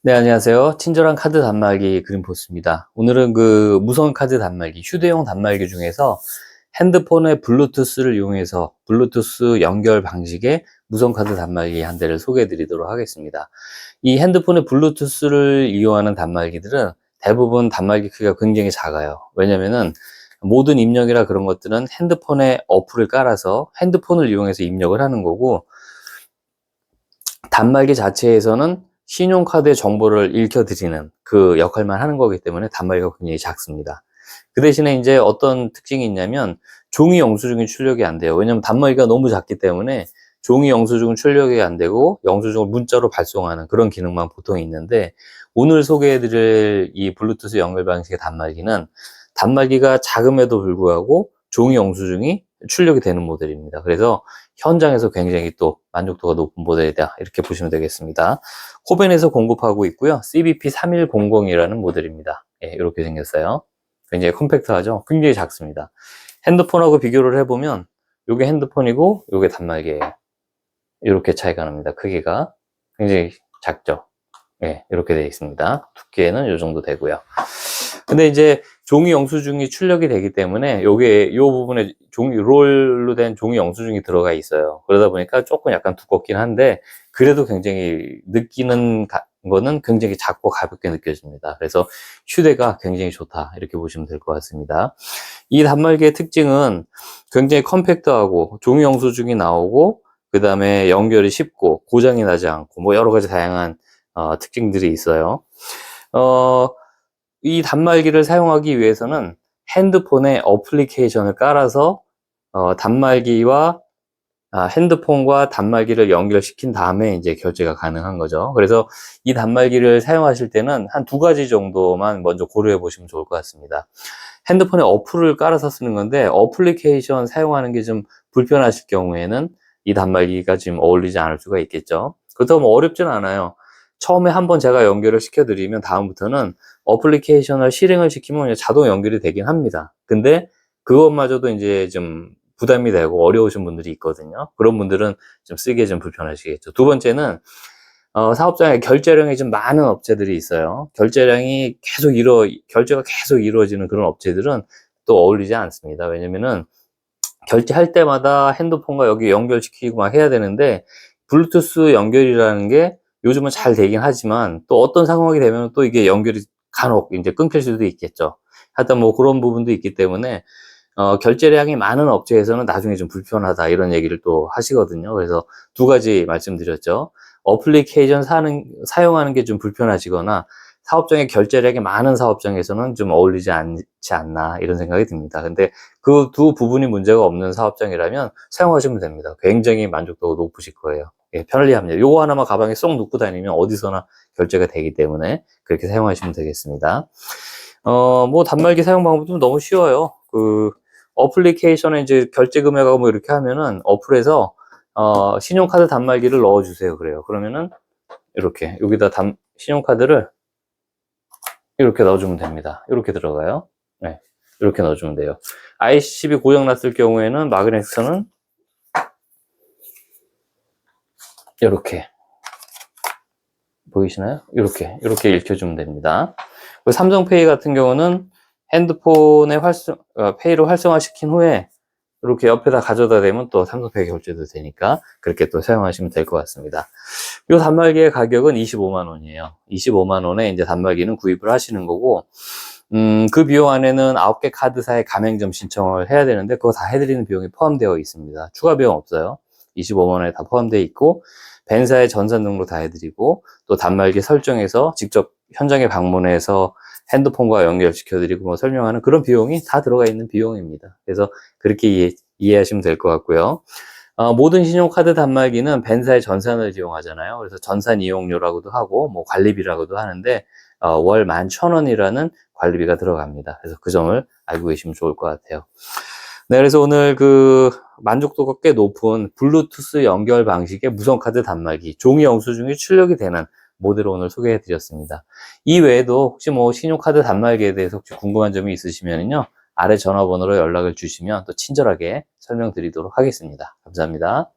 네, 안녕하세요. 친절한 카드 단말기 그린포스입니다. 오늘은 그 무선 카드 단말기, 휴대용 단말기 중에서 핸드폰의 블루투스를 이용해서 블루투스 연결 방식의 무선 카드 단말기 한 대를 소개해 드리도록 하겠습니다. 이 핸드폰의 블루투스를 이용하는 단말기들은 대부분 단말기 크기가 굉장히 작아요. 왜냐면은 모든 입력이나 그런 것들은 핸드폰에 어플을 깔아서 핸드폰을 이용해서 입력을 하는 거고, 단말기 자체에서는 신용카드의 정보를 읽혀드리는 그 역할만 하는 거기 때문에 단말기가 굉장히 작습니다. 그 대신에 이제 어떤 특징이 있냐면 종이 영수증이 출력이 안 돼요. 왜냐면 단말기가 너무 작기 때문에 종이 영수증은 출력이 안 되고 영수증을 문자로 발송하는 그런 기능만 보통 있는데, 오늘 소개해드릴 이 블루투스 연결 방식의 단말기는 단말기가 작음에도 불구하고 종이 영수증이 출력이 되는 모델입니다. 그래서 현장에서 굉장히 또 만족도가 높은 모델이다, 이렇게 보시면 되겠습니다. 코벤에서 공급하고 있고요. CBP3100이라는 모델입니다. 예, 이렇게 생겼어요. 굉장히 컴팩트하죠. 굉장히 작습니다. 핸드폰하고 비교를 해보면 이게 핸드폰이고 이게 단말기예요. 이렇게 차이가 납니다. 크기가 굉장히 작죠. 예, 이렇게 되어 있습니다. 두께는 이 정도 되고요. 근데 이제 종이 영수증이 출력이 되기 때문에 요게 요 부분에 롤로 된 종이 영수증이 들어가 있어요. 그러다 보니까 조금 약간 두껍긴 한데, 그래도 굉장히 느끼는 거는 굉장히 작고 가볍게 느껴집니다. 그래서 휴대가 굉장히 좋다, 이렇게 보시면 될 것 같습니다. 이 단말기의 특징은 굉장히 컴팩트하고 종이 영수증이 나오고, 그 다음에 연결이 쉽고 고장이 나지 않고, 뭐 여러 가지 다양한 특징들이 있어요. 이 단말기를 사용하기 위해서는 핸드폰에 어플리케이션을 깔아서 단말기와 핸드폰과 단말기를 연결시킨 다음에 이제 결제가 가능한 거죠. 그래서 이 단말기를 사용하실 때는 한 두 가지 정도만 먼저 고려해 보시면 좋을 것 같습니다. 핸드폰에 어플을 깔아서 쓰는 건데, 어플리케이션 사용하는 게 좀 불편하실 경우에는 이 단말기가 지금 어울리지 않을 수가 있겠죠. 그렇다고 뭐 어렵지는 않아요. 처음에 한번 제가 연결을 시켜드리면 다음부터는 어플리케이션을 실행을 시키면 그냥 자동 연결이 되긴 합니다. 근데 그것마저도 이제 좀 부담이 되고 어려우신 분들이 있거든요. 그런 분들은 좀 쓰기에 좀 불편하시겠죠. 두 번째는 사업장에 결제량이 좀 많은 업체들이 있어요. 결제가 계속 이루어지는 그런 업체들은 또 어울리지 않습니다. 왜냐면은 결제할 때마다 핸드폰과 여기 연결시키고 막 해야 되는데, 블루투스 연결이라는 게 요즘은 잘 되긴 하지만 또 어떤 상황이 되면 또 이게 연결이 간혹 이제 끊길 수도 있겠죠. 하여튼 뭐 그런 부분도 있기 때문에 결제량이 많은 업체에서는 나중에 좀 불편하다, 이런 얘기를 또 하시거든요. 그래서 두 가지 말씀드렸죠. 어플리케이션 사용하는 게 좀 불편하시거나 사업장의 결제량이 많은 사업장에서는 좀 어울리지 않지 않나, 이런 생각이 듭니다. 근데 그 두 부분이 문제가 없는 사업장이라면 사용하시면 됩니다. 굉장히 만족도가 높으실 거예요. 예, 편리합니다. 요거 하나만 가방에 쏙 넣고 다니면 어디서나 결제가 되기 때문에 그렇게 사용하시면 되겠습니다. 뭐 단말기 사용 방법도 너무 쉬워요. 어플리케이션에 이제 결제 금액하고 뭐 이렇게 하면은 어플에서 신용카드 단말기를 넣어주세요. 그래요. 그러면은 이렇게 여기다 신용카드를 이렇게 넣어주면 됩니다. 이렇게 들어가요. 네, 이렇게 넣어주면 돼요. IC칩이 고장 났을 경우에는 마그넷선은 이렇게, 보이시나요? 이렇게 읽혀주면 됩니다. 삼성페이 같은 경우는 핸드폰에 페이를 활성화시킨 후에 이렇게 옆에다 가져다 대면 또 삼성페이 결제도 되니까 그렇게 또 사용하시면 될 것 같습니다. 이 단말기의 가격은 25만 원이에요. 25만 원에 이제 단말기는 구입을 하시는 거고, 그 비용 안에는 9개 카드사의 가맹점 신청을 해야 되는데 그거 다 해드리는 비용이 포함되어 있습니다. 추가 비용 없어요. 25만 원에 다 포함되어 있고, 벤사의 전산 등록 다 해드리고, 또 단말기 설정해서 직접 현장에 방문해서 핸드폰과 연결시켜드리고 뭐 설명하는 그런 비용이 다 들어가 있는 비용입니다. 그래서 그렇게 이해하시면 될 것 같고요. 모든 신용카드 단말기는 벤사의 전산을 이용하잖아요. 그래서 전산 이용료라고도 하고 뭐 관리비라고도 하는데 월 11,000원이라는 관리비가 들어갑니다. 그래서 그 점을 알고 계시면 좋을 것 같아요. 네, 그래서 오늘 만족도가 꽤 높은 블루투스 연결 방식의 무선카드 단말기, 종이 영수증이 출력이 되는 모델을 오늘 소개해 드렸습니다. 이 외에도 혹시 뭐 신용카드 단말기에 대해서 혹시 궁금한 점이 있으시면요, 아래 전화번호로 연락을 주시면 또 친절하게 설명드리도록 하겠습니다. 감사합니다.